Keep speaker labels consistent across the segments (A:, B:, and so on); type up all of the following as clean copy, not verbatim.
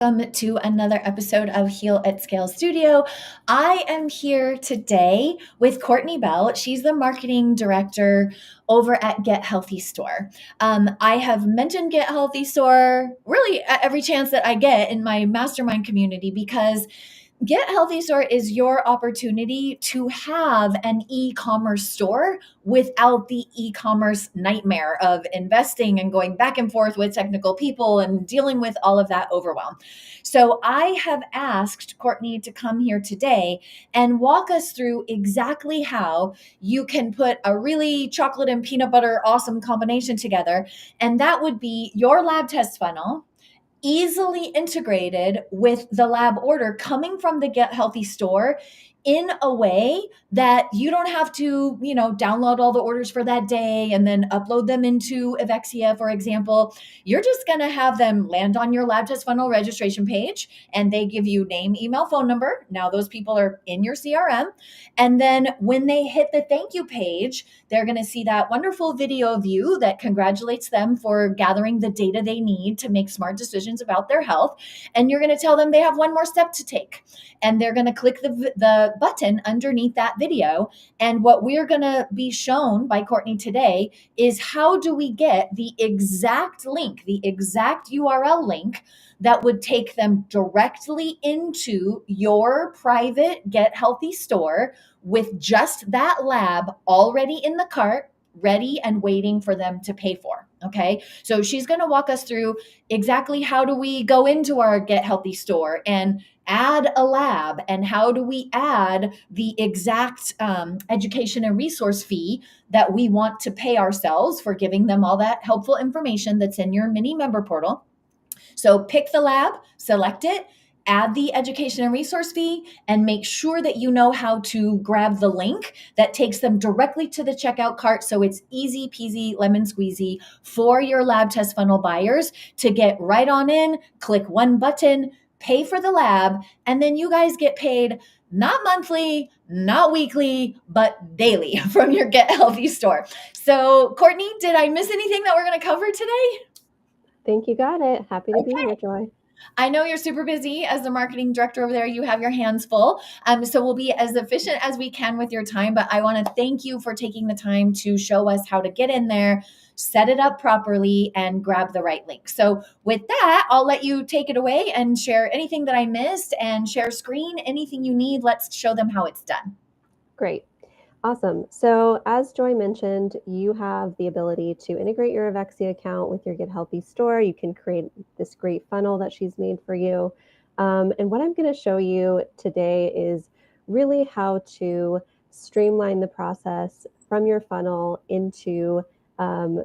A: Welcome to another episode of Heal at Scale Studio. I am here today with Courtney Bell. She's the marketing director over at Get Healthy Store. I have mentioned Get Healthy Store really at every chance that I get in my mastermind community because Get Healthy Store is your opportunity to have an e-commerce store without the e-commerce nightmare of investing and going back and forth with technical people and dealing with all of that overwhelm. So I have asked Courtney to come here today and walk us through exactly how you can put a really chocolate and peanut butter awesome combination together. And that would be your lab test funnel easily integrated with the lab order coming from the Get Healthy store in a way that you don't have to, download all the orders for that day and then upload them into Evexia, for example. You're just going to have them land on your lab test funnel registration page and they give you name, email, phone number. Now those people are in your CRM. And then when they hit the thank you page, they're going to see that wonderful video of you that congratulates them for gathering the data they need to make smart decisions about their health. And you're going to tell them they have one more step to take. And they're going to click the button underneath that video. And what we're going to be shown by Courtney today is how do we get the exact link, the exact URL link that would take them directly into your private Get Healthy store with just that lab already in the cart, ready and waiting for them to pay for. Okay. So she's going to walk us through exactly how do we go into our Get Healthy store and add a lab, and how do we add the exact education and resource fee that we want to pay ourselves for giving them all that helpful information that's in your mini member portal. So pick the lab, select it, add the education and resource fee, and make sure that you know how to grab the link that takes them directly to the checkout cart. So it's easy peasy lemon squeezy for your lab test funnel buyers to get right on in, click one button, pay for the lab, and then you guys get paid not monthly, not weekly, but daily from your Get Healthy store. So Courtney, did I miss anything that we're going to cover today?
B: Think you got it. Happy to be here, Joy.
A: I know you're super busy as the marketing director over there. You have your hands full. So we'll be as efficient as we can with your time. But I want to thank you for taking the time to show us how to get in there, set it up properly, and grab the right link. So with that, I'll let you take it away and share anything that I missed and share screen, anything you need. Let's show them how it's done.
B: Great. Awesome. So as Joy mentioned, you have the ability to integrate your Evexia account with your Get Healthy store. You can create this great funnel that she's made for you. And what I'm going to show you today is really how to streamline the process from your funnel into a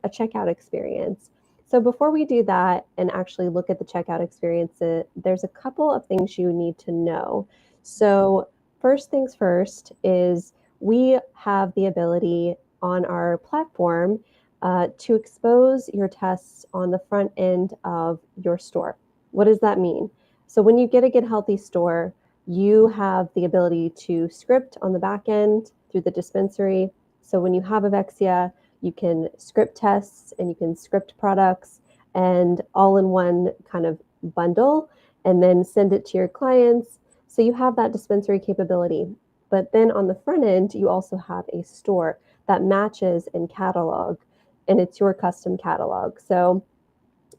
B: checkout experience. So before we do that and actually look at the checkout experience, there's a couple of things you need to know. So first things first is we have the ability on our platform to expose your tests on the front end of your store. What does that mean? So when you get a Get Healthy store, you have the ability to script on the back end through the dispensary. So when you have Evexia, you can script tests and you can script products and all in one kind of bundle and then send it to your clients. So you have that dispensary capability. But then on the front end, you also have a store that matches in catalog, and it's your custom catalog. So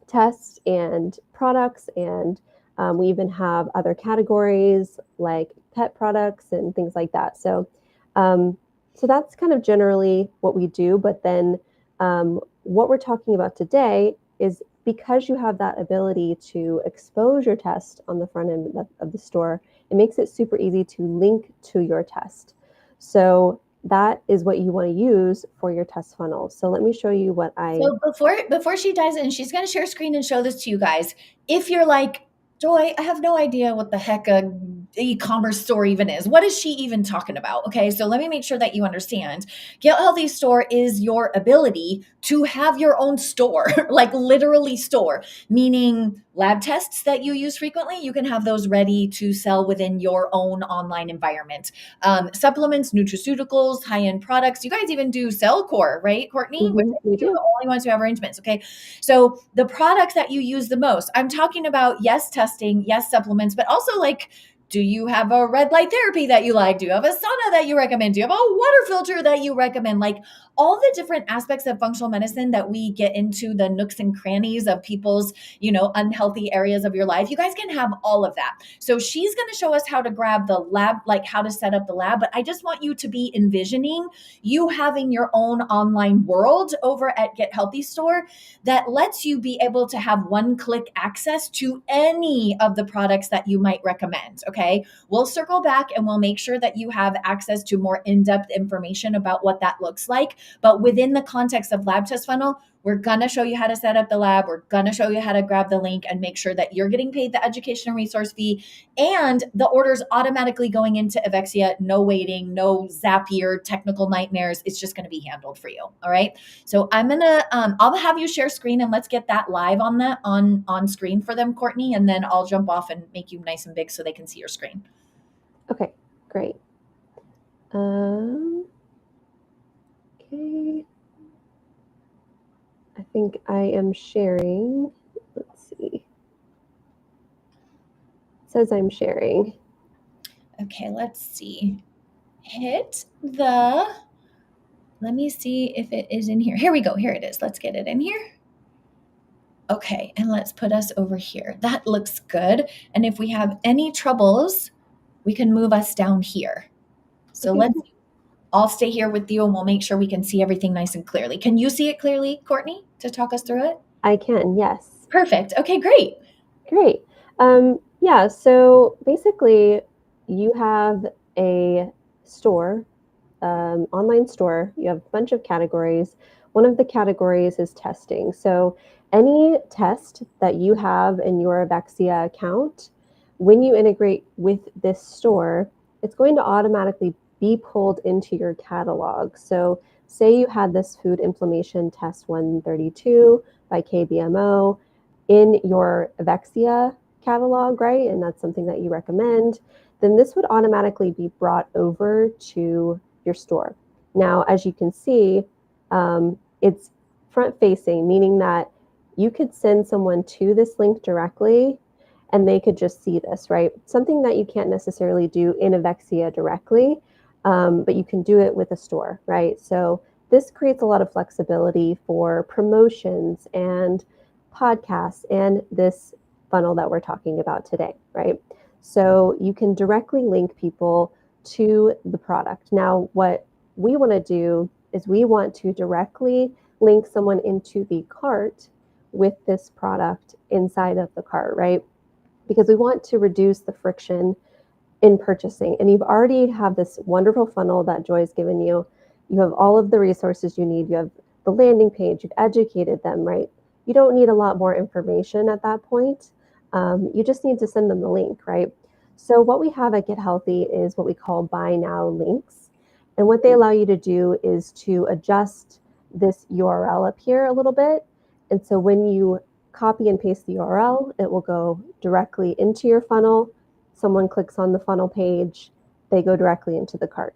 B: tests and products, and we even have other categories like pet products and things like that. So that's kind of generally what we do. But then what we're talking about today is because you have that ability to expose your test on the front end of the store, it makes it super easy to link to your test. So that is what you want to use for your test funnel. So let me show you what
A: So before she dives in, she's going to share screen and show this to you guys. If you're like, Joy, I have no idea what the heck a e-commerce store even is. What is she even talking about? Okay, so let me make sure that you understand. Get Healthy Store is your ability to have your own store, like literally store, meaning lab tests that you use frequently, you can have those ready to sell within your own online environment. Supplements, nutraceuticals, high-end products. You guys even do Cellcore, right, Courtney? Which
B: We
A: you're
B: do.
A: the only ones who have arrangements. Okay, so the products that you use the most, I'm talking about, yes, testing, yes, supplements, but also like, do you have a red light therapy that you like? Do you have a sauna that you recommend? Do you have a water filter that you recommend? Like all the different aspects of functional medicine that we get into the nooks and crannies of people's, unhealthy areas of your life. You guys can have all of that. So she's going to show us how to grab the lab, like how to set up the lab. But I just want you to be envisioning you having your own online world over at Get Healthy Store that lets you be able to have one-click access to any of the products that you might recommend. Okay. We'll circle back and we'll make sure that you have access to more in-depth information about what that looks like. But within the context of Lab Test Funnel, we're going to show you how to set up the lab. We're going to show you how to grab the link and make sure that you're getting paid the education and resource fee, and the order's automatically going into Evexia. No waiting, no Zapier technical nightmares. It's just going to be handled for you. All right. So I'll have you share screen and let's get that live on screen for them, Courtney. And then I'll jump off and make you nice and big so they can see your screen.
B: Okay, great. Okay. I think I am sharing. Let's see. It says I'm sharing.
A: Okay, let's see. Let me see if it is in here. Here we go. Here it is. Let's get it in here. Okay, and let's put us over here. That looks good. And if we have any troubles, we can move us down here. So
B: Okay.
A: I'll stay here with you and we'll make sure we can see everything nice and clearly. Can you see it clearly, Courtney, to talk us through it?
B: I can, yes.
A: Perfect. Okay, great.
B: Great. Yeah, so basically, you have a store, online store. You have a bunch of categories. One of the categories is testing. So any test that you have in your Evexia account, when you integrate with this store, it's going to automatically be pulled into your catalog. So say you had this food inflammation test 132 by KBMO in your Evexia catalog, right? And that's something that you recommend, then this would automatically be brought over to your store. Now, as you can see, it's front facing, meaning that you could send someone to this link directly and they could just see this, right? Something that you can't necessarily do in Evexia directly, but you can do it with a store, right? So this creates a lot of flexibility for promotions and podcasts and this funnel that we're talking about today, right? So you can directly link people to the product. Now, what we want to do is we want to directly link someone into the cart with this product inside of the cart, right? Because we want to reduce the friction in purchasing. And you've already have this wonderful funnel that Joy's given you. You have all of the resources you need. You have the landing page. You've educated them, right? You don't need a lot more information at that point. You just need to send them the link, right? So what we have at Get Healthy is what we call buy now links. And what they allow you to do is to adjust this URL up here a little bit. And so when you copy and paste the URL, it will go directly into your funnel. Someone clicks on the funnel page, they go directly into the cart.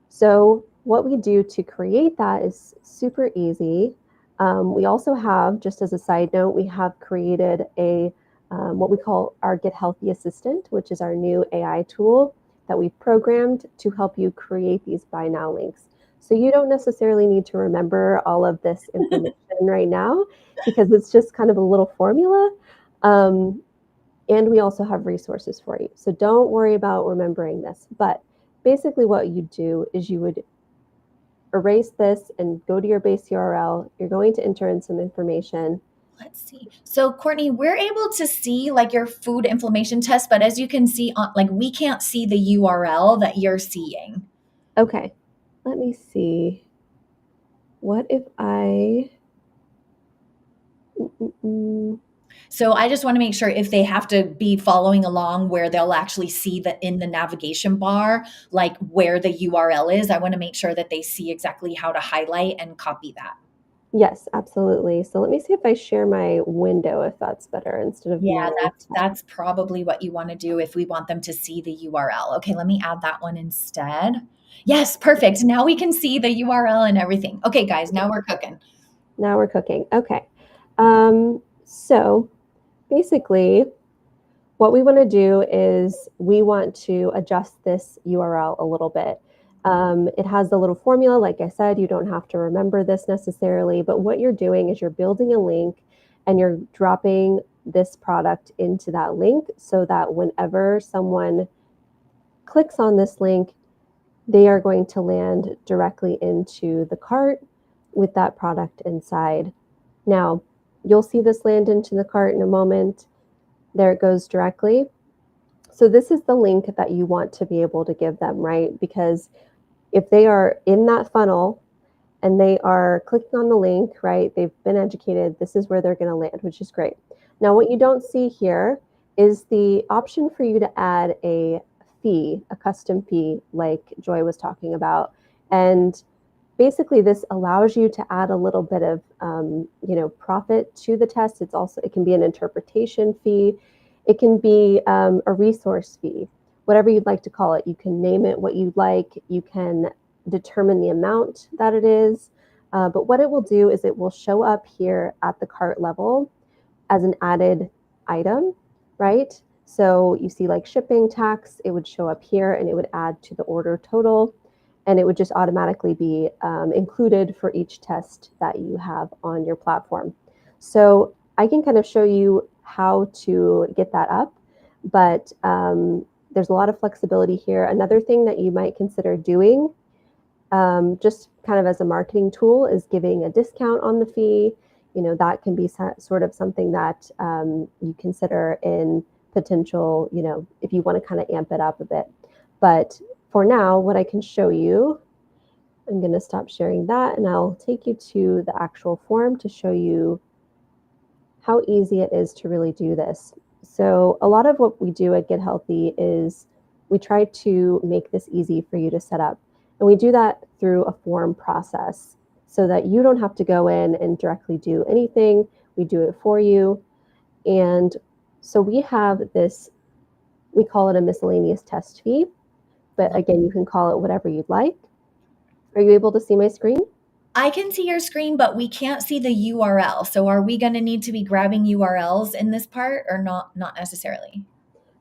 B: So what we do to create that is super easy. We also have, just as a side note, we have created a what we call our Get Healthy Assistant, which is our new AI tool that we've programmed to help you create these buy now links. So you don't necessarily need to remember all of this information right now because it's just kind of a little formula. And we also have resources for you. So don't worry about remembering this. But basically what you do is you would erase this and go to your base URL. You're going to enter in some information.
A: Let's see. So Courtney, we're able to see like your food inflammation test, but as you can see, like we can't see the URL that you're seeing.
B: Okay, let me see. What if I...
A: So I just want to make sure if they have to be following along where they'll actually see that in the navigation bar, like where the URL is, I want to make sure that they see exactly how to highlight and copy that.
B: Yes, absolutely. So let me see if I share my window, if that's better, instead of
A: Yeah,
B: my tab.
A: that's probably what you want to do if we want them to see the URL. Okay, let me add that one instead. Yes, perfect. Now we can see the URL and everything. Okay, guys, now we're cooking.
B: Now we're cooking. Okay. So basically, what we want to do is we want to adjust this URL a little bit. It has the little formula. Like I said, you don't have to remember this necessarily, but what you're doing is you're building a link and you're dropping this product into that link so that whenever someone clicks on this link, they are going to land directly into the cart with that product inside. Now, you'll see this land into the cart in a moment. There it goes directly. So this is the link that you want to be able to give them, right? Because if they are in that funnel and they are clicking on the link, right, they've been educated, this is where they're going to land, which is great. Now, what you don't see here is the option for you to add a fee, a custom fee, like Joy was talking about. And basically, this allows you to add a little bit of profit to the test. It can be an interpretation fee, it can be a resource fee, whatever you'd like to call it. You can name it what you'd like. You can determine the amount that it is. But what it will do is it will show up here at the cart level as an added item, right? So you see like shipping tax, it would show up here and it would add to the order total. And it would just automatically be included for each test that you have on your platform. So I can kind of show you how to get that up, but there's a lot of flexibility here. Another thing that you might consider doing, just kind of as a marketing tool, is giving a discount on the fee. That can be sort of something that you consider in potential, if you want to kind of amp it up a bit. But for now, what I can show you, I'm going to stop sharing that and I'll take you to the actual form to show you how easy it is to really do this. So a lot of what we do at Get Healthy is we try to make this easy for you to set up. And we do that through a form process so that you don't have to go in and directly do anything. We do it for you. And so we have this, we call it a miscellaneous test fee. But again, you can call it whatever you'd like. Are you able to see my screen?
A: I can see your screen, but we can't see the URL. So are we going to need to be grabbing URLs in this part or not? Not necessarily.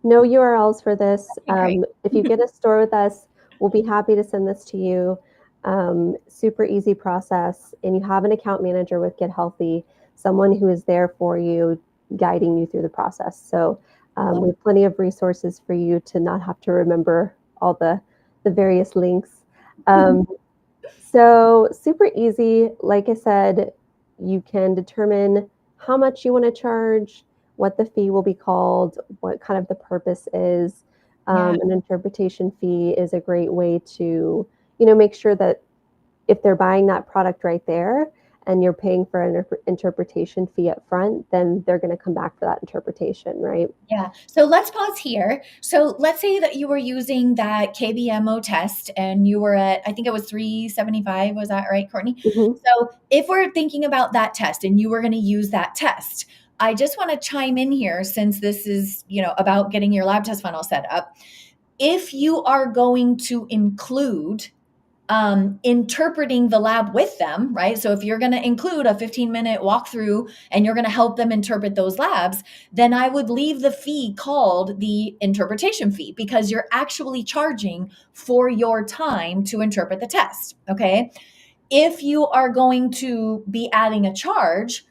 B: No URLs for this.
A: Okay,
B: If you get a store with us, we'll be happy to send this to you. Super easy process. And you have an account manager with Get Healthy, someone who is there for you, guiding you through the process. So we have plenty of resources for you to not have to remember all the various links. So super easy. Like I said, you can determine how much you want to charge, what the fee will be called, what kind of the purpose is.
A: Yeah.
B: An interpretation fee is a great way to, make sure that if they're buying that product right there and you're paying for an interpretation fee up front, then they're going to come back for that interpretation, right?
A: Yeah. So let's pause here. So let's say that you were using that KBMO test and you were at, I think it was 375. Was that right, Courtney?
B: Mm-hmm.
A: So if we're thinking about that test and you were going to use that test, I just want to chime in here since this is, about getting your lab test funnel set up. If you are going to include interpreting the lab with them, right? So if you're going to include a 15-minute walkthrough and you're going to help them interpret those labs, then I would leave the fee called the interpretation fee because you're actually charging for your time to interpret the test. Okay. If you are going to be adding a charge,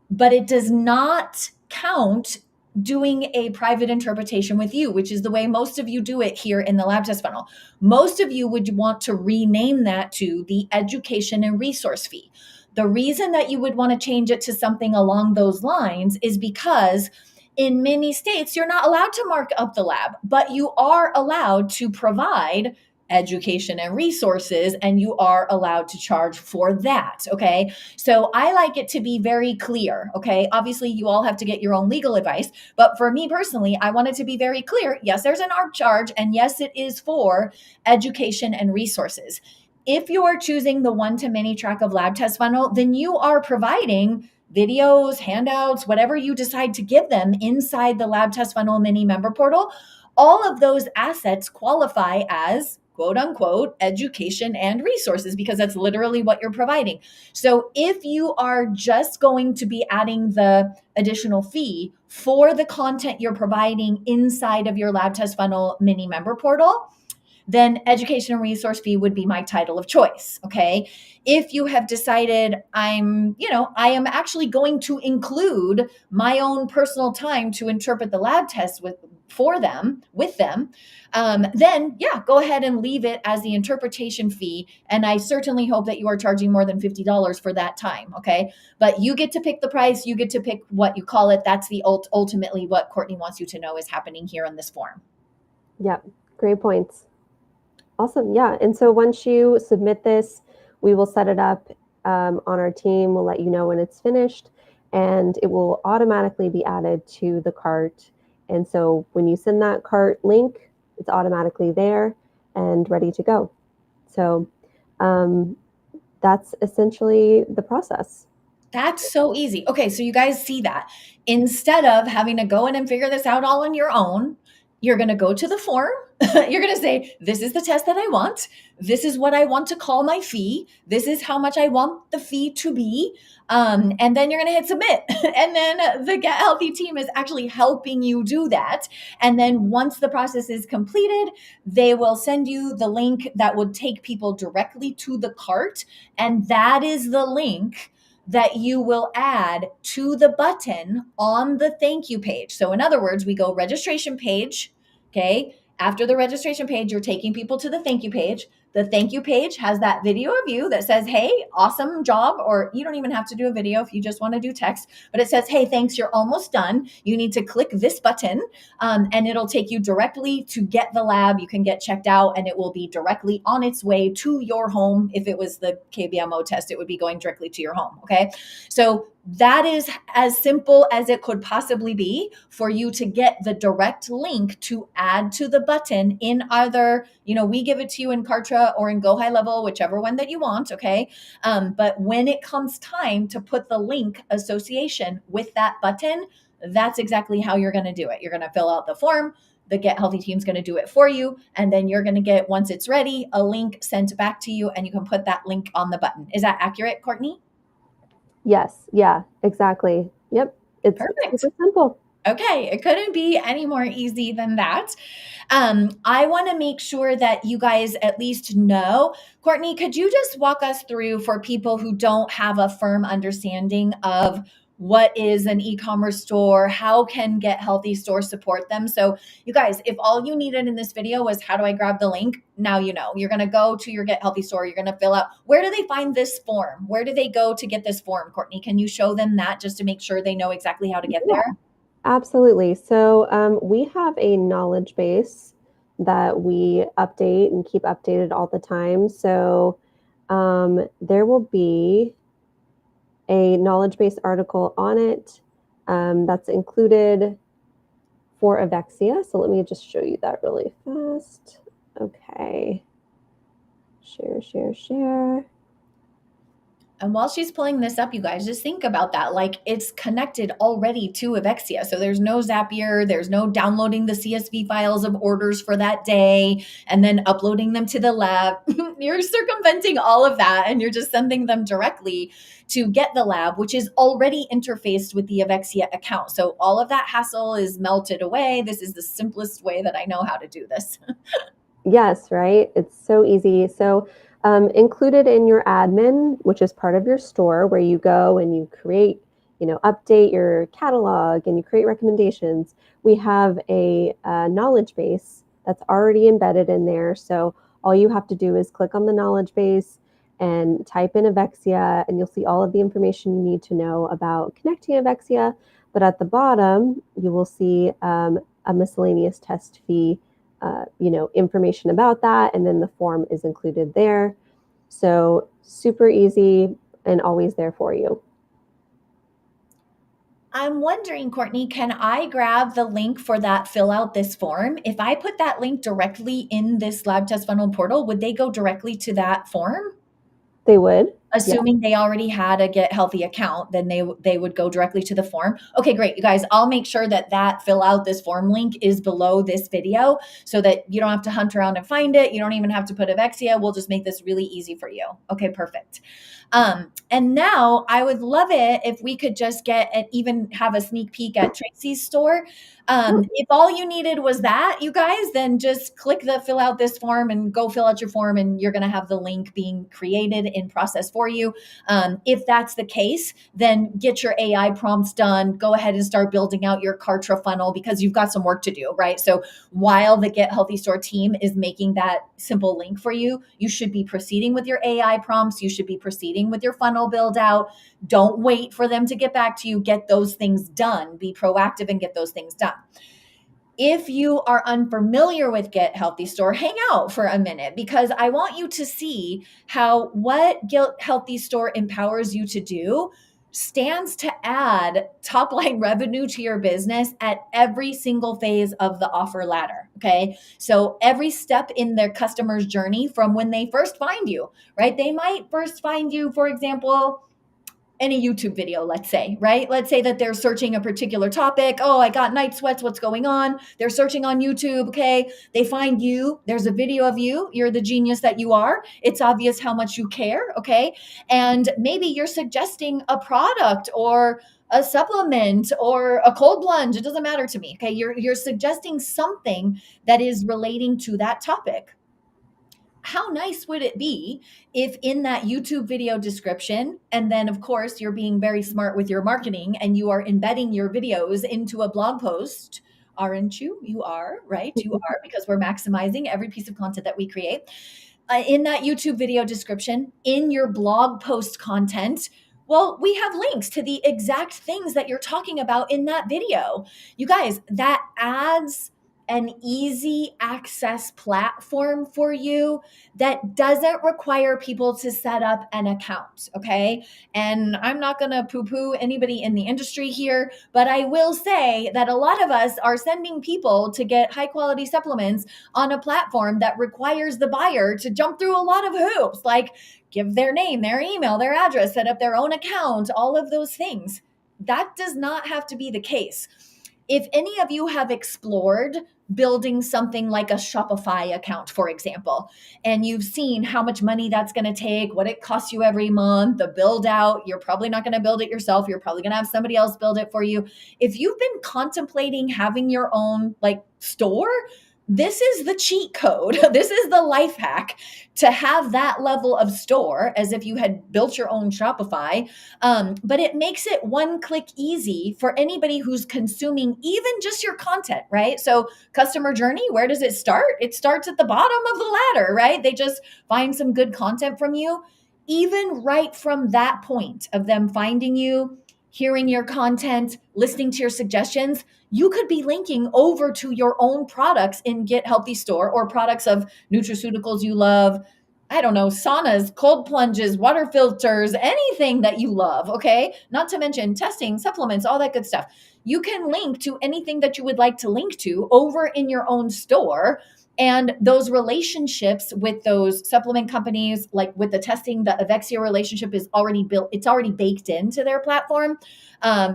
A: but it does not count doing a private interpretation with you, which is the way most of you do it here in the lab test funnel. Most of you would want to rename that to the education and resource fee. The reason that you would want to change it to something along those lines is because in many states, you're not allowed to mark up the lab, but you are allowed to provide education and resources, and you are allowed to charge for that. Okay. So I like it to be very clear. Okay. Obviously, you all have to get your own legal advice. But for me personally, I want it to be very clear. Yes, there's an ARP charge, and yes, it is for education and resources. If you are choosing the one to many track of lab test funnel, then you are providing videos, handouts, whatever you decide to give them inside the lab test funnel mini member portal. All of those assets qualify as quote unquote education and resources because that's literally what you're providing. So if you are just going to be adding the additional fee for the content you're providing inside of your lab test funnel mini member portal, then education and resource fee would be my title of choice. Okay. If you have decided I am actually going to include my own personal time to interpret the lab test with them, then yeah, go ahead and leave it as the interpretation fee. And I certainly hope that you are charging more than $50 for that time. Okay. But you get to pick the price. You get to pick what you call it. That's the ultimately what Courtney wants you to know is happening here in this form.
B: Yep. Great points. Awesome. Yeah. And so once you submit this, we will set it up on our team. We'll let you know when it's finished, and it will automatically be added to the cart. And so when you send that cart link, it's automatically there and ready to go. So that's essentially the process.
A: That's so easy. Okay, so you guys see that. Instead of having to go in and figure this out all on your own, you're going to go to the form. You're going to say, this is the test that I want. This is what I want to call my fee. This is how much I want the fee to be. And then you're going to hit submit. And then the Get Healthy team is actually helping you do that. And then once the process is completed, they will send you the link that would take people directly to the cart. And that is the link that you will add to the button on the thank you page. So in other words, we go registration page. Okay. After the registration page, you're taking people to the thank you page. The thank you page has that video of you that says, hey, awesome job. Or you don't even have to do a video if you just want to do text, but it says, hey, thanks, you're almost done. You need to click this button and it'll take you directly to Get the Lab. You can get checked out and it will be directly on its way to your home. If it was the KBMO test, it would be going directly to your home. Okay. So that is as simple as it could possibly be for you to get the direct link to add to the button in either, we give it to you in Kartra or in Go High Level, whichever one that you want. Okay. But when it comes time to put the link association with that button, that's exactly how you're going to do it. You're going to fill out the form. The Get Healthy team is going to do it for you. And then you're going to get, once it's ready, a link sent back to you and you can put that link on the button. Is that accurate, Courtney?
B: Yes. Yeah, exactly. Yep. It's
A: perfect.
B: Super simple.
A: Okay. It couldn't be any more easy than that. I want to make sure that you guys at least know. Courtney, could you just walk us through for people who don't have a firm understanding of what is an e-commerce store? How can Get Healthy Store support them? So you guys, if all you needed in this video was how do I grab the link? Now you know. You're going to go to your Get Healthy Store. You're going to fill out. Where do they find this form? Where do they go to get this form, Courtney? Can you show them that just to make sure they know exactly how to get there?
B: Absolutely. So we have a knowledge base that we update and keep updated all the time. So there will be a knowledge base article on it that's included for Avexia. So let me just show you that really fast. Okay. Share.
A: And while she's pulling this up, you guys just think about that. Like it's connected already to Avexia. So there's no Zapier. There's no downloading the CSV files of orders for that day and then uploading them to the lab. You're circumventing all of that and you're just sending them directly to Get the Lab, which is already interfaced with the Avexia account. So all of that hassle is melted away. This is the simplest way that I know how to do this.
B: Yes, right? It's so easy. So included in your admin, which is part of your store where you go and you create, update your catalog and you create recommendations, we have a knowledge base that's already embedded in there. So all you have to do is click on the knowledge base and type in Avexia and you'll see all of the information you need to know about connecting Avexia. But at the bottom, you will see a miscellaneous test fee information about that, and then the form is included there. So super easy and always there for you.
A: I'm wondering, Courtney, can I grab the link for that fill out this form? If I put that link directly in this lab test funnel portal, would they go directly to that form?
B: They would. Yeah.
A: Assuming they already had a Get Healthy account, then they would go directly to the form. Okay, great. You guys, I'll make sure that fill out this form link is below this video so that you don't have to hunt around and find it. You don't even have to put Avexia. We'll just make this really easy for you. Okay, perfect. And now I would love it if we could just get and even have a sneak peek at Tracy's store. If all you needed was that, you guys, then just click the fill out this form and go fill out your form, and you're going to have the link being created in process for you. If that's the case, then get your AI prompts done. Go ahead and start building out your Kartra funnel because you've got some work to do, right? So while the Get Healthy Store team is making that simple link for you, you should be proceeding with your AI prompts. You should be proceeding with your funnel build out. Don't wait for them to get back to you. Get those things done. Be proactive and get those things done. If you are unfamiliar with Get Healthy Store, hang out for a minute because I want you to see how what Get Healthy Store empowers you to do stands to add top line revenue to your business at every single phase of the offer ladder. Okay. So every step in their customer's journey from when they first find you, right? They might first find you, for example, in a YouTube video, let's say, right? Let's say that they're searching a particular topic. Oh, I got night sweats. What's going on? They're searching on YouTube. Okay. They find you. There's a video of you. You're the genius that you are. It's obvious how much you care. Okay. And maybe you're suggesting a product or a supplement or a cold plunge. It doesn't matter to me. Okay. You're suggesting something that is relating to that topic. How nice would it be if in that YouTube video description, and then of course you're being very smart with your marketing and you are embedding your videos into a blog post, aren't you? You are, right? You are, because we're maximizing every piece of content that we create. In that YouTube video description, in your blog post content, well, we have links to the exact things that you're talking about in that video. You guys, that adds an easy access platform for you that doesn't require people to set up an account. Okay. And I'm not going to poo poo anybody in the industry here, but I will say that a lot of us are sending people to get high quality supplements on a platform that requires the buyer to jump through a lot of hoops, like give their name, their email, their address, set up their own account, all of those things. That does not have to be the case. If any of you have explored building something like a Shopify account, for example, and you've seen how much money that's going to take, what it costs you every month, the build out, you're probably not going to build it yourself. You're probably going to have somebody else build it for you. If you've been contemplating having your own like store, this is the cheat code. This is the life hack to have that level of store as if you had built your own Shopify. But it makes it one click easy for anybody who's consuming even just your content, right? So customer journey, where does it start? It starts at the bottom of the ladder, right? They just find some good content from you. Even right from that point of them finding you, hearing your content, listening to your suggestions, you could be linking over to your own products in Get Healthy Store or products of nutraceuticals you love. I don't know, saunas, cold plunges, water filters, anything that you love. Okay. Not to mention testing, supplements, all that good stuff. You can link to anything that you would like to link to over in your own store. And those relationships with those supplement companies, like with the testing, the Avexia relationship is already built. It's already baked into their platform.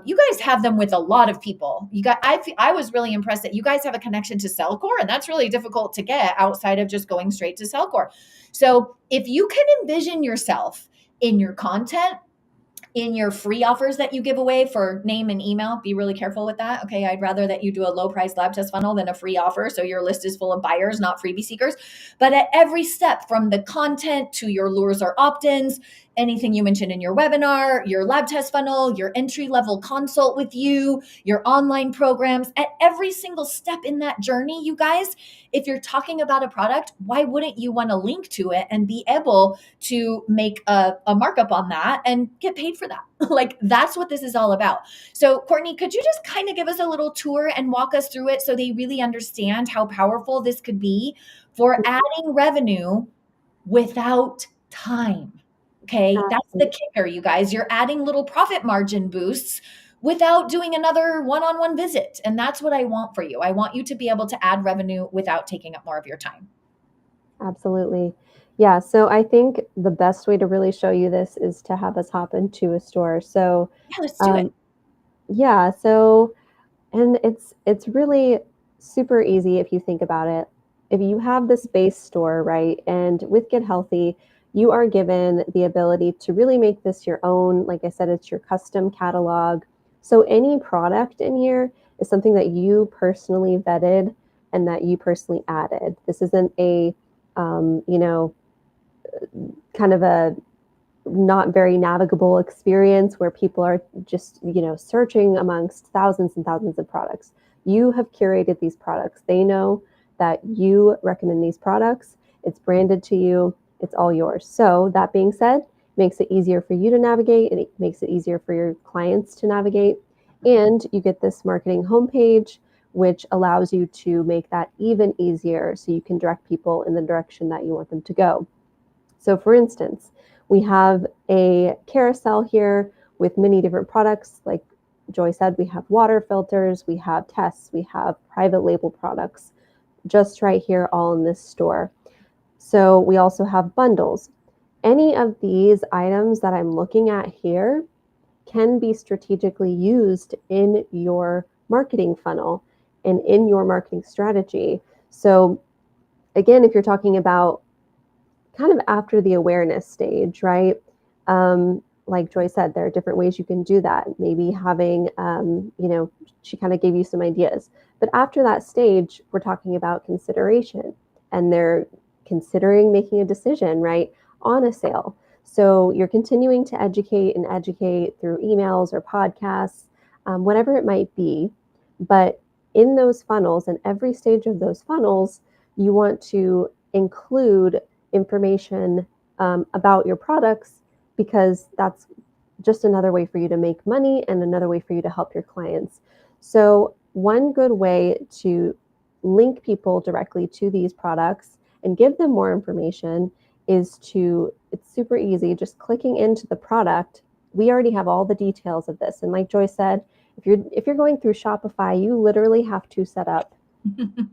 A: You guys have them with a lot of people. I was really impressed that you guys have a connection to Cellcore, and that's really difficult to get outside of just going straight to Cellcore. So if you can envision yourself in your content, in your free offers that you give away for name and email, be really careful with that. Okay. I'd rather that you do a low price lab test funnel than a free offer. So your list is full of buyers, not freebie seekers. But at every step from the content to your lures or opt-ins, anything you mentioned in your webinar, your lab test funnel, your entry level consult with you, your online programs, at every single step in that journey, you guys, if you're talking about a product, why wouldn't you want to link to it and be able to make a markup on that and get paid for that. Like, that's what this is all about. So, Courtney, could you just kind of give us a little tour and walk us through it so they really understand how powerful this could be for adding revenue without time? Okay, that's the kicker, you guys. You're adding little profit margin boosts without doing another one on one visit. And that's what I want for you. I want you to be able to add revenue without taking up more of your time.
B: Absolutely. Yeah. So I think the best way to really show you this is to have us hop into a store. So,
A: Yeah, let's do it.
B: Yeah. So, and it's really super easy if you think about it. If you have this base store, right, and with Get Healthy, you are given the ability to really make this your own. Like I said, it's your custom catalog. So any product in here is something that you personally vetted and that you personally added. This isn't a, you know, kind of a not very navigable experience where people are just, searching amongst thousands and thousands of products. You have curated these products. They know that you recommend these products. It's branded to you. It's all yours. So that being said, makes it easier for you to navigate, and it makes it easier for your clients to navigate. And you get this marketing homepage, which allows you to make that even easier so you can direct people in the direction that you want them to go. So for instance, we have a carousel here with many different products. Like Joy said, we have water filters, we have tests, we have private label products just right here all in this store. So we also have bundles. Any of these items that I'm looking at here can be strategically used in your marketing funnel and in your marketing strategy. So again, if you're talking about kind of after the awareness stage, right? Like Joy said, there are different ways you can do that. Maybe having, she kind of gave you some ideas. But after that stage, we're talking about consideration, and they're considering making a decision, right, on a sale. So you're continuing to educate and educate through emails or podcasts, whatever it might be. But in those funnels, and every stage of those funnels, you want to include information about your products, because that's just another way for you to make money and another way for you to help your clients. So one good way to link people directly to these products and give them more information is it's super easy, just clicking into the product. We already have all the details of this. And like Joy said, if you're going through Shopify, you literally have to set up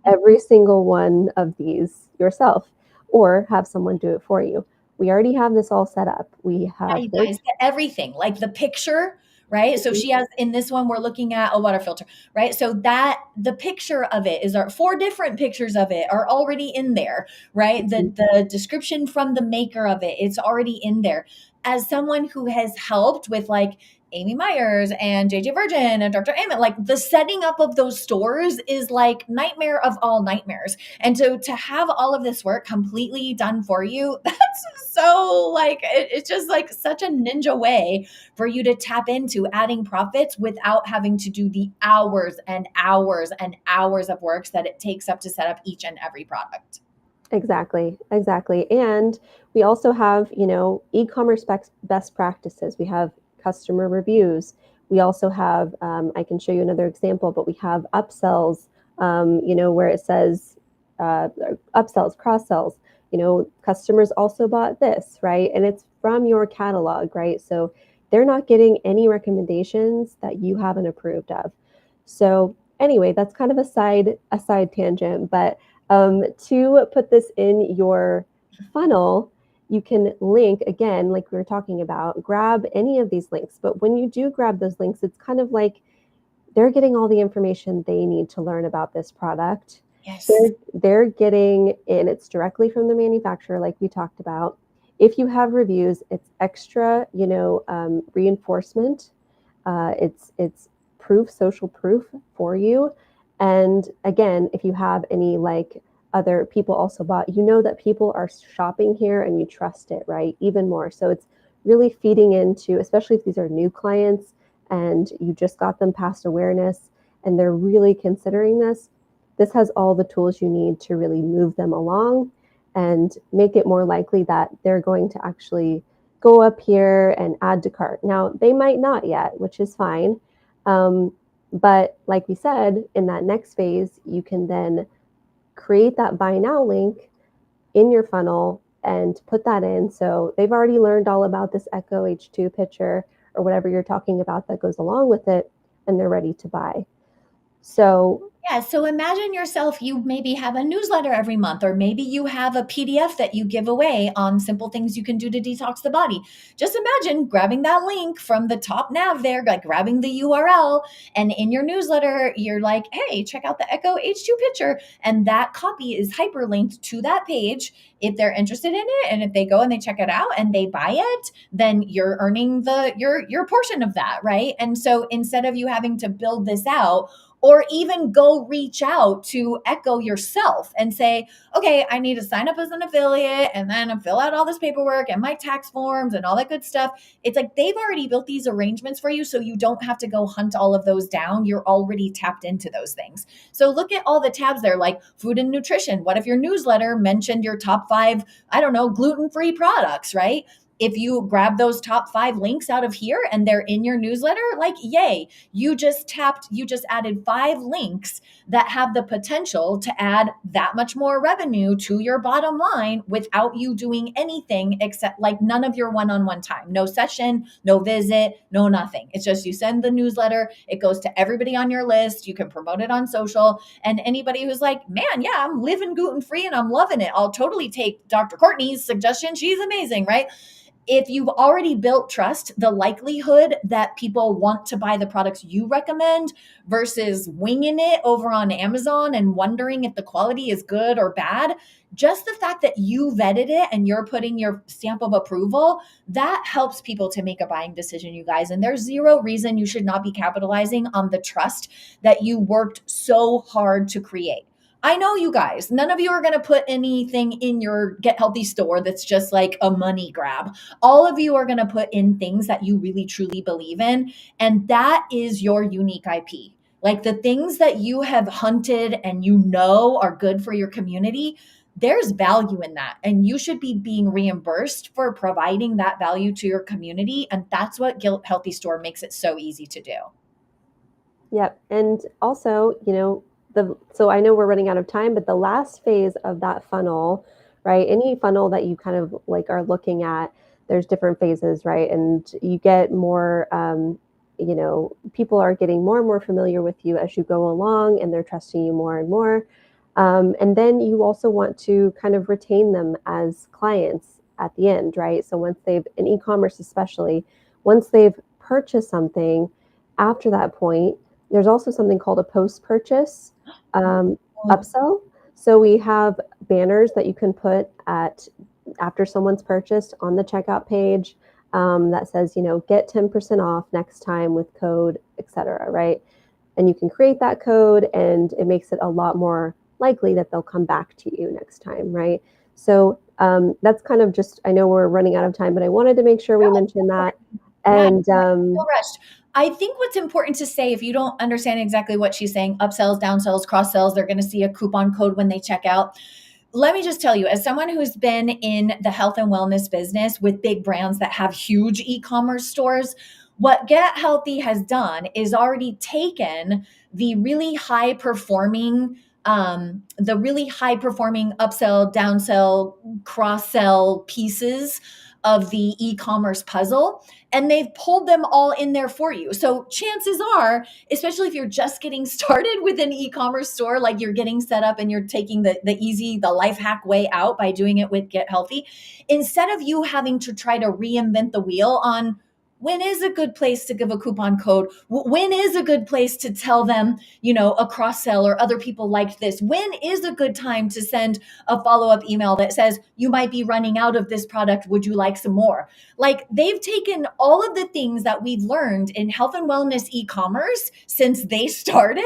B: every single one of these yourself, or have someone do it for you. We already have this all set up. We have
A: you guys get everything, like the picture, right? So she has, in this one, we're looking at a water filter, right? So that the picture of it is 4 different pictures of it are already in there, right? The description from the maker of it, it's already in there. As someone who has helped with like Amy Myers and JJ Virgin and Dr. Emmett, like the setting up of those stores is like nightmare of all nightmares. And so to have all of this work completely done for you, that's so like, it's just like such a ninja way for you to tap into adding profits without having to do the hours and hours and hours of work that it takes up to set up each and every product.
B: Exactly. And we also have, e-commerce best practices. We have customer reviews. We also have, I can show you another example, but we have upsells, where it says upsells, cross sells, customers also bought this, right? And it's from your catalog, right? So they're not getting any recommendations that you haven't approved of. So anyway, that's kind of a side tangent, but to put this in your funnel, you can link, again, like we were talking about, grab any of these links. But when you do grab those links, it's kind of like they're getting all the information they need to learn about this product.
A: Yes.
B: They're getting, and it's directly from the manufacturer, like we talked about. If you have reviews, it's extra, reinforcement. It's proof, social proof for you. And again, if you have any like other people also bought, that people are shopping here and you trust it, right? Even more. So it's really feeding into, especially if these are new clients and you just got them past awareness and they're really considering this. This has all the tools you need to really move them along and make it more likely that they're going to actually go up here and add to cart. Now, they might not yet, which is fine. But like we said, in that next phase, you can then create that buy now link in your funnel and put that in. So they've already learned all about this Echo H2 picture or whatever you're talking about that goes along with it, and they're ready to buy. So
A: Yeah, so imagine yourself, you maybe have a newsletter every month, or maybe you have a PDF that you give away on simple things you can do to detox the body. Just imagine grabbing that link from the top nav there, like grabbing the URL, and in your newsletter, you're like, hey, check out the Echo H2 picture. And that copy is hyperlinked to that page if they're interested in it. And if they go and they check it out and they buy it, then you're earning your portion of that, right? And so instead of you having to build this out, or even go reach out to Echo yourself and say, okay, I need to sign up as an affiliate and then fill out all this paperwork and my tax forms and all that good stuff. It's like they've already built these arrangements for you, so you don't have to go hunt all of those down. You're already tapped into those things. So look at all the tabs there, like food and nutrition. What if your newsletter mentioned your top 5, I don't know, gluten-free products, right? If you grab those top 5 links out of here and they're in your newsletter, like, yay, you just added 5 links that have the potential to add that much more revenue to your bottom line without you doing anything except like none of your one-on-one time, no session, no visit, no nothing. It's just you send the newsletter, it goes to everybody on your list, you can promote it on social, and anybody who's like, man, yeah, I'm living gluten-free and I'm loving it, I'll totally take Dr. Courtney's suggestion, she's amazing, right? If you've already built trust, the likelihood that people want to buy the products you recommend versus winging it over on Amazon and wondering if the quality is good or bad, just the fact that you vetted it and you're putting your stamp of approval, that helps people to make a buying decision, you guys. And there's zero reason you should not be capitalizing on the trust that you worked so hard to create. I know you guys, none of you are going to put anything in your Get Healthy store that's just like a money grab. All of you are going to put in things that you really truly believe in. And that is your unique IP. Like the things that you have hunted and you know are good for your community, there's value in that. And you should be being reimbursed for providing that value to your community. And that's what Get Healthy Store makes it so easy to do.
B: yep. And also, so I know we're running out of time, but the last phase of that funnel, right? Any funnel that you kind of like are looking at, there's different phases, right? And you get more, people are getting more and more familiar with you as you go along, and they're trusting you more and more. And then you also want to kind of retain them as clients at the end, right? So once in e-commerce especially, once they've purchased something, after that point, there's also something called a post-purchase upsell. So we have banners that you can put after someone's purchased on the checkout page that says, get 10% off next time with code, etc. Right? And you can create that code, and it makes it a lot more likely that they'll come back to you next time, right? So that's kind of just, I know we're running out of time, but I wanted to make sure we mentioned that. And
A: I think what's important to say, if you don't understand exactly what she's saying, upsells, downsells, cross sells, they're going to see a coupon code when they check out. Let me just tell you, as someone who's been in the health and wellness business with big brands that have huge e-commerce stores, what Get Healthy has done is already taken the really high performing upsell, downsell, cross sell pieces of the e-commerce puzzle, and they've pulled them all in there for you. So chances are, especially if you're just getting started with an e-commerce store, like you're getting set up and you're taking the life hack way out by doing it with Get Healthy, instead of you having to try to reinvent the wheel on when is a good place to give a coupon code, when is a good place to tell them, a cross sell or other people liked this, when is a good time to send a follow-up email that says you might be running out of this product, would you like some more? Like they've taken all of the things that we've learned in health and wellness e-commerce since they started,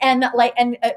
A: and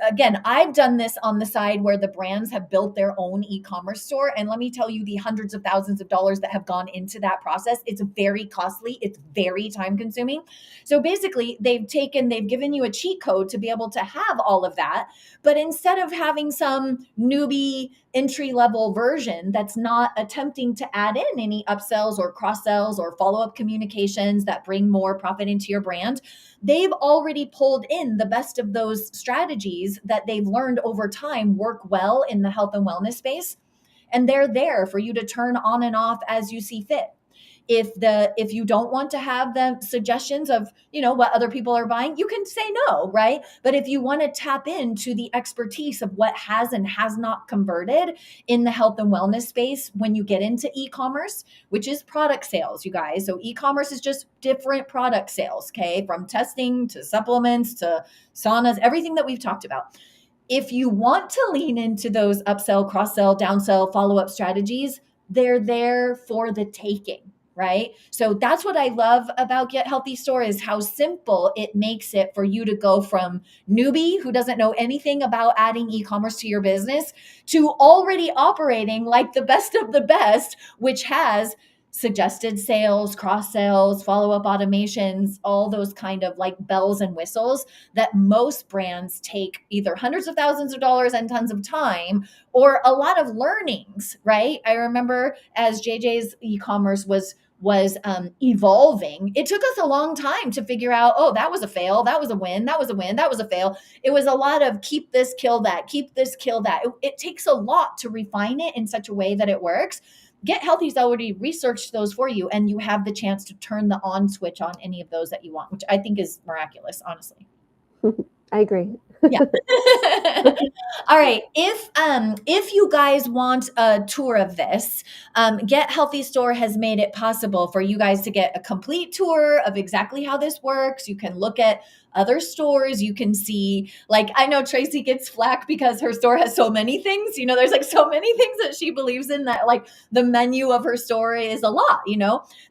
A: again, I've done this on the side where the brands have built their own e-commerce store, and let me tell you, the hundreds of thousands of dollars that have gone into that process, it's very costly quickly. It's very time consuming. So basically, they've given you a cheat code to be able to have all of that. But instead of having some newbie entry level version that's not attempting to add in any upsells or cross sells or follow up communications that bring more profit into your brand, they've already pulled in the best of those strategies that they've learned over time work well in the health and wellness space. And they're there for you to turn on and off as you see fit. If you don't want to have the suggestions of what other people are buying, you can say no, right? But if you want to tap into the expertise of what has and has not converted in the health and wellness space when you get into e-commerce, which is product sales, you guys. So e-commerce is just different product sales, okay? From testing to supplements to saunas, everything that we've talked about. If you want to lean into those upsell, cross-sell, downsell, follow-up strategies, they're there for the taking, right? So that's what I love about Get Healthy Store is how simple it makes it for you to go from newbie who doesn't know anything about adding e-commerce to your business to already operating like the best of the best, which has suggested sales, cross sales, follow-up automations, all those kind of like bells and whistles that most brands take either hundreds of thousands of dollars and tons of time or a lot of learnings, right? I remember as JJ's e-commerce was evolving, it took us a long time to figure out, oh, that was a fail, that was a win, that was a win, that was a fail. It was a lot of keep this, kill that, keep this, kill that. It takes a lot to refine it in such a way that it works. Get Healthy's already researched those for you, and you have the chance to turn the on switch on any of those that you want, which I think is miraculous, honestly.
B: I agree.
A: Yeah. All right. If you guys want a tour of this, Get Healthy Store has made it possible for you guys to get a complete tour of exactly how this works. You can look at other stores. You can see, like, I know Tracy gets flack because her store has so many things. There's like so many things that she believes in that like the menu of her store is a lot,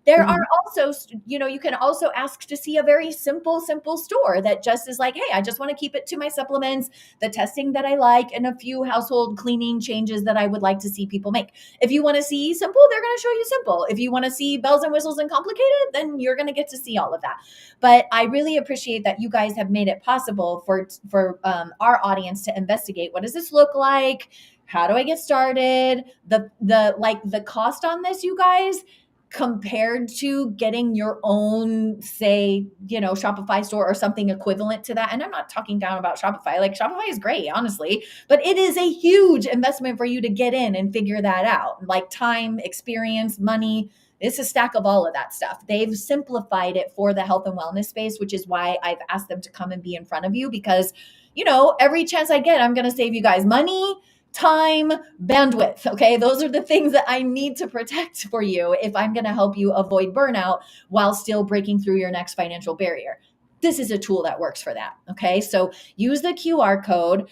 A: There are also, you can also ask to see a very simple store that just is like, hey, I just want to keep it to my supplements, the testing that I like, and a few household cleaning changes that I would like to see people make. If you want to see simple, they're going to show you simple. If you want to see bells and whistles and complicated, then you're going to get to see all of that. But I really appreciate that you guys have made it possible for our audience to investigate, what does this look like? How do I get started? The cost on this, you guys, compared to getting your own, say, Shopify store or something equivalent to that. And I'm not talking down about Shopify. Like, Shopify is great, honestly, but it is a huge investment for you to get in and figure that out. Like time, experience, money. It's a stack of all of that stuff. They've simplified it for the health and wellness space, which is why I've asked them to come and be in front of you because, every chance I get, I'm going to save you guys money, time, bandwidth. Okay. Those are the things that I need to protect for you if I'm going to help you avoid burnout while still breaking through your next financial barrier. This is a tool that works for that. Okay. So use the QR code,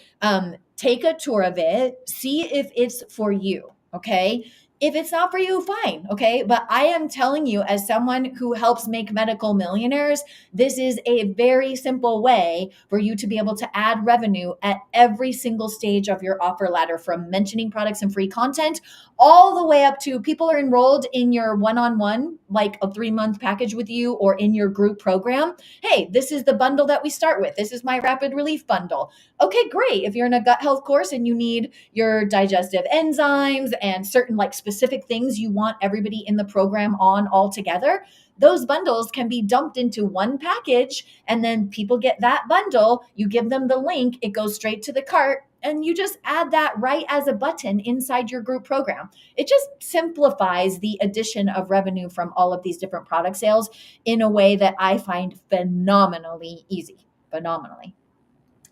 A: take a tour of it, see if it's for you. Okay. If it's not for you, fine. Okay. But I am telling you, as someone who helps make medical millionaires, this is a very simple way for you to be able to add revenue at every single stage of your offer ladder, from mentioning products and free content all the way up to people are enrolled in your one-on-one, like a 3-month package with you, or in your group program. Hey, this is the bundle that we start with. This is my rapid relief bundle. Okay, great. If you're in a gut health course and you need your digestive enzymes and certain like specific things you want everybody in the program on all together, those bundles can be dumped into one package, and then people get that bundle. You give them the link, it goes straight to the cart, and you just add that right as a button inside your group program. It just simplifies the addition of revenue from all of these different product sales in a way that I find phenomenally easy. Phenomenally.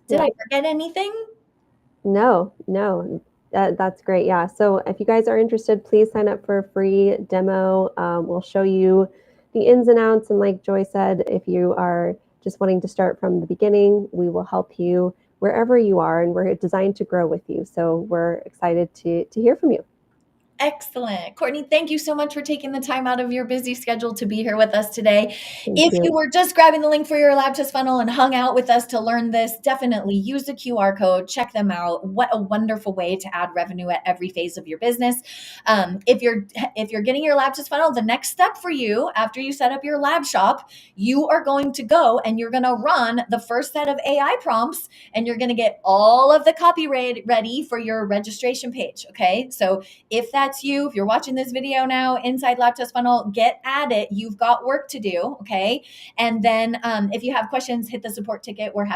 A: Did I forget anything?
B: No, that's great. Yeah. So if you guys are interested, please sign up for a free demo. We'll show you the ins and outs. And like Joy said, if you are just wanting to start from the beginning, we will help you wherever you are, and we're designed to grow with you. So we're excited to hear from you.
A: Excellent. Courtney, thank you so much for taking the time out of your busy schedule to be here with us today.
B: Thank
A: If you
B: you.
A: were just grabbing the link for your lab test funnel and hung out with us to learn this, definitely use the QR code, check them out. What a wonderful way to add revenue at every phase of your business. If you're getting your lab test funnel, the next step for you after you set up your lab shop, you are going to go and you're going to run the first set of AI prompts and you're going to get all of the copy ready for your registration page. Okay. So if that's you, if you're watching this video now inside Lab Test Funnel, get at it. You've got work to do. Okay. And then if you have questions, hit the support ticket. We're happy